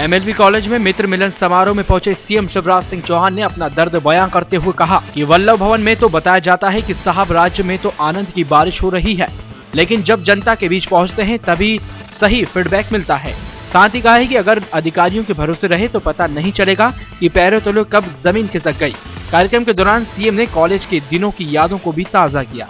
MLB college में मित्र मिलन समारोह में पहुंचे सीएम शिवराज सिंह चौहान ने अपना दर्द बयां करते हुए कहा कि वल्लभ भवन में तो बताया जाता है कि साहब राज्य में तो आनंद की बारिश हो रही है, लेकिन जब जनता के बीच पहुंचते हैं तभी सही फीडबैक मिलता है। साथ ही कहा है कि अगर अधिकारियों के भरोसे रहे तो पता नहीं चलेगा कि पैरों तले कब जमीन खिसक गई। कार्यक्रम के दौरान सीएम ने कॉलेज के दिनों की यादों को भी ताज़ा किया।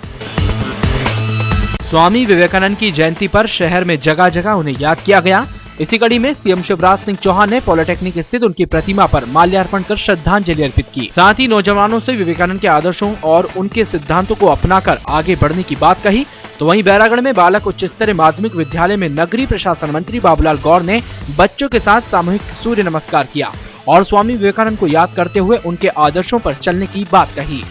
स्वामी विवेकानंद की जयंती पर शहर में जगह जगह उन्हें याद किया गया। इसी कड़ी में सीएम शिवराज सिंह चौहान ने पॉलिटेक्निक स्थित उनकी प्रतिमा पर माल्यार्पण कर श्रद्धांजलि अर्पित की। साथ ही नौजवानों से विवेकानंद के आदर्शों और उनके सिद्धांतों को अपनाकर आगे बढ़ने की बात कही। तो वहीं बैरागढ़ में बालक उच्च स्तरीय माध्यमिक विद्यालय में नगरीय प्रशासन मंत्री बाबूलाल गौर ने बच्चों के साथ सामूहिक सूर्य नमस्कार किया और स्वामी विवेकानंद को याद करते हुए उनके आदर्शों पर चलने की बात कही।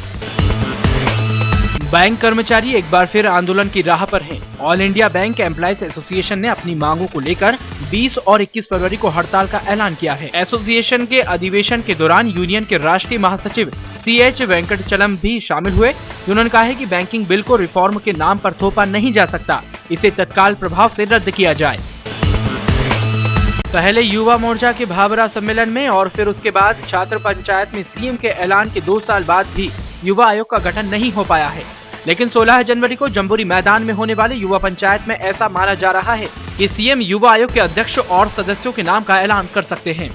बैंक कर्मचारी एक बार फिर आंदोलन की राह पर हैं। All India bank employees association ने अपनी मांगों को लेकर 20 और 21 फरवरी को हड़ताल का ऐलान किया है। एसोसिएशन के अधिवेशन के दौरान यूनियन के राष्ट्रीय महासचिव CH वेंकटचलम भी शामिल हुए। उन्होंने कहा है कि बैंकिंग बिल को रिफॉर्म के नाम पर थोपा नहीं जा सकता, इसे तत्काल प्रभाव से रद्द किया जाए। पहले युवा मोर्चा के भाभरा सम्मेलन में और फिर उसके बाद छात्र पंचायत में सीएम के ऐलान के 2 साल बाद भी युवा आयोग का गठन नहीं हो पाया है। लेकिन 16 जनवरी को जम्बूरी मैदान में होने वाले युवा पंचायत में ऐसा माना जा रहा है कि सीएम युवा आयोग के अध्यक्ष और सदस्यों के नाम का ऐलान कर सकते हैं।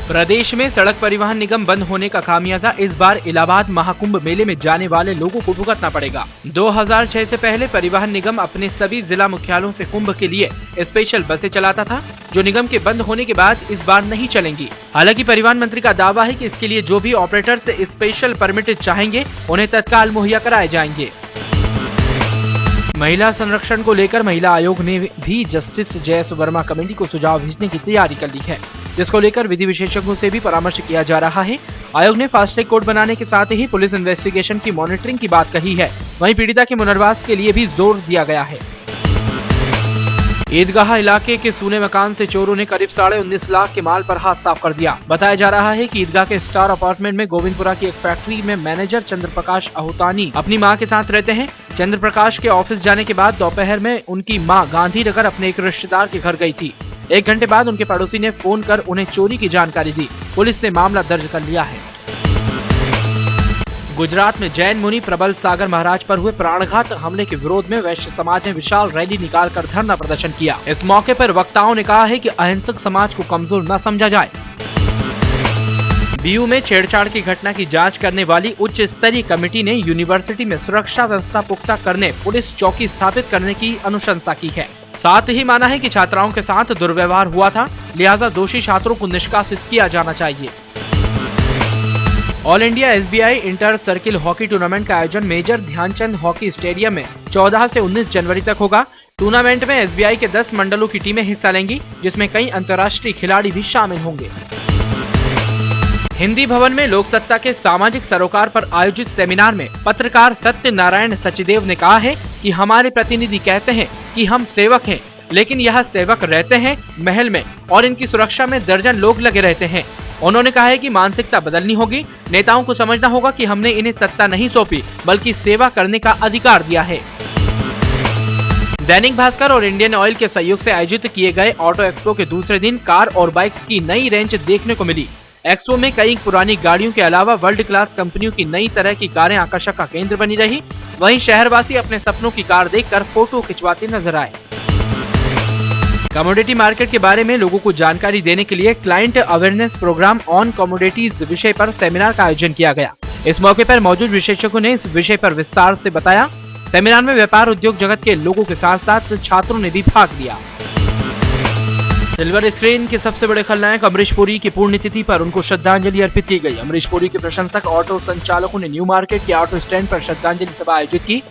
प्रदेश में सड़क परिवहन निगम बंद होने का खामियाजा इस बार इलाहाबाद महाकुंभ मेले में जाने वाले लोगों को भुगतना पड़ेगा। 2006 से पहले परिवहन निगम अपने सभी जिला मुख्यालयों से कुंभ के लिए स्पेशल बसें चलाता था, जो निगम के बंद होने के बाद इस बार नहीं चलेंगी। हालांकि परिवहन मंत्री का दावा है कि इसके लिए जो भी ऑपरेटर्स स्पेशल परमिट चाहेंगे उन्हें तत्काल मुहैया कराए जाएंगे। महिला संरक्षण को लेकर महिला आयोग ने भी जस्टिस जयस वर्मा कमेटी को सुझाव भेजने की तैयारी कर ली है, जिसको लेकर विधि विशेषज्ञों से भी परामर्श किया जा रहा है। आयोग ने फास्ट ट्रैक कोर्ट बनाने के साथ ही पुलिस इन्वेस्टिगेशन की मॉनिटरिंग की बात कही है। वहीं पीड़िता के पुनर्वास के लिए भी जोर दिया गया है। ईदगाह इलाके के सूने मकान से चोरों ने करीब 19.5 लाख के माल पर हाथ साफ कर दिया। बताया जा रहा है कि ईदगाह के स्टार अपार्टमेंट में गोविंदपुरा की एक फैक्ट्री में मैनेजर चंद्रप्रकाश आहूतानी अपनी मां के साथ रहते हैं। चंद्रप्रकाश के ऑफिस जाने के बाद दोपहर में उनकी मां गांधीनगर अपने एक रिश्तेदार के घर गई थी। 1 घंटे बाद उनके पड़ोसी ने फोन कर उन्हें चोरी की जानकारी दी। पुलिस ने मामला दर्ज कर लिया है। गुजरात में जैन मुनि प्रबल सागर महाराज पर हुए प्राणघात हमले के विरोध में वैश्य समाज ने विशाल रैली निकालकर धरना प्रदर्शन किया। इस मौके पर वक्ताओं ने कहा है कि अहिंसक समाज को कमजोर न समझा जाए। बीयू में छेड़छाड़ की घटना की जांच करने वाली उच्च स्तरीय कमेटी ने यूनिवर्सिटी में सुरक्षा व्यवस्था पुख्ता करने पुलिस चौकी स्थापित करने की अनुशंसा की है। साथ ही माना है कि छात्राओं के साथ दुर्व्यवहार हुआ था, लिहाजा दोषी छात्रों को निष्कासित किया जाना चाहिए। All India SBI inter circle hockey tournament का आयोजन मेजर ध्यानचंद हॉकी स्टेडियम में 14 से 19 जनवरी तक होगा। टूर्नामेंट में SBI के 10 मंडलों की टीमें हिस्सा लेंगी, जिसमें कई अंतर्राष्ट्रीय खिलाड़ी भी शामिल होंगे। हिंदी भवन में लोक सत्ता के सामाजिक सरोकार पर आयोजित सेमिनार में पत्रकार सत्यनारायण सचदेव ने कहा है कि हमारे प्रतिनिधि कहते हैं कि हम सेवक हैं, लेकिन यह सेवक रहते हैं महल में और इनकी सुरक्षा में दर्जन लोग लगे रहते हैं। उन्होंने कहा है कि मानसिकता बदलनी होगी। नेताओं को समझना होगा कि हमने इन्हें सत्ता नहीं सौंपी, बल्कि सेवा करने का अधिकार दिया है। दैनिक भास्कर और इंडियन ऑयल के सहयोग से आयोजित किए गए ऑटो एक्सपो के दूसरे दिन कार और बाइक्स की नई रेंज देखने को मिली। एक्सपो में कई पुरानी गाड़ियों के अलावा वर्ल्ड क्लास कंपनियों की नई तरह की कारें आकर्षक का केंद्र बनी रही। वहीं शहरवासी अपने सपनों की कार देखकर फोटो खिंचवाते नजर आए। कमोडिटी मार्केट के बारे में लोगों को जानकारी देने के लिए client awareness programme on commodities विषय पर सेमिनार का आयोजन किया गया। इस मौके पर मौजूद विशेषज्ञों ने इस विषय पर विस्तार से बताया। सेमिनार में व्यापार उद्योग जगत के लोगों के साथ साथ छात्रों ने भी भाग लिया। सिल्वर स्क्रीन के सबसे बड़े खलनायक अमरीश पुरी की पुण्यतिथि पर उनको श्रद्धांजलि अर्पित की गई। अमरीश पुरी के प्रशंसक ऑटो संचालकों ने न्यू मार्केट के ऑटो स्टैंड पर श्रद्धांजलि सभा आयोजित की।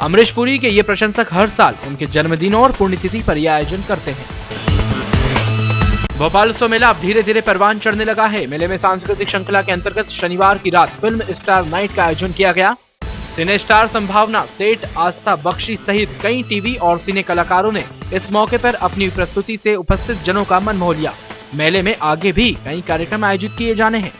अमरीश पुरी के ये प्रशंसक हर साल उनके जन्मदिनों और पुण्यतिथि पर यह आयोजन करते हैं। भोपाल उत्सव मेला अब धीरे धीरे परवान चढ़ने लगा है। मेले में सांस्कृतिक श्रृंखला के अंतर्गत शनिवार की रात फिल्म स्टार नाइट का आयोजन किया गया। सिने स्टार संभावना, सेठ आस्था बख्शी सहित कई टीवी और सिने कलाकारों ने इस मौके पर अपनी प्रस्तुति से उपस्थित जनों का मन मोह लिया। मेले में आगे भी कई कार्यक्रम आयोजित किए जाने हैं।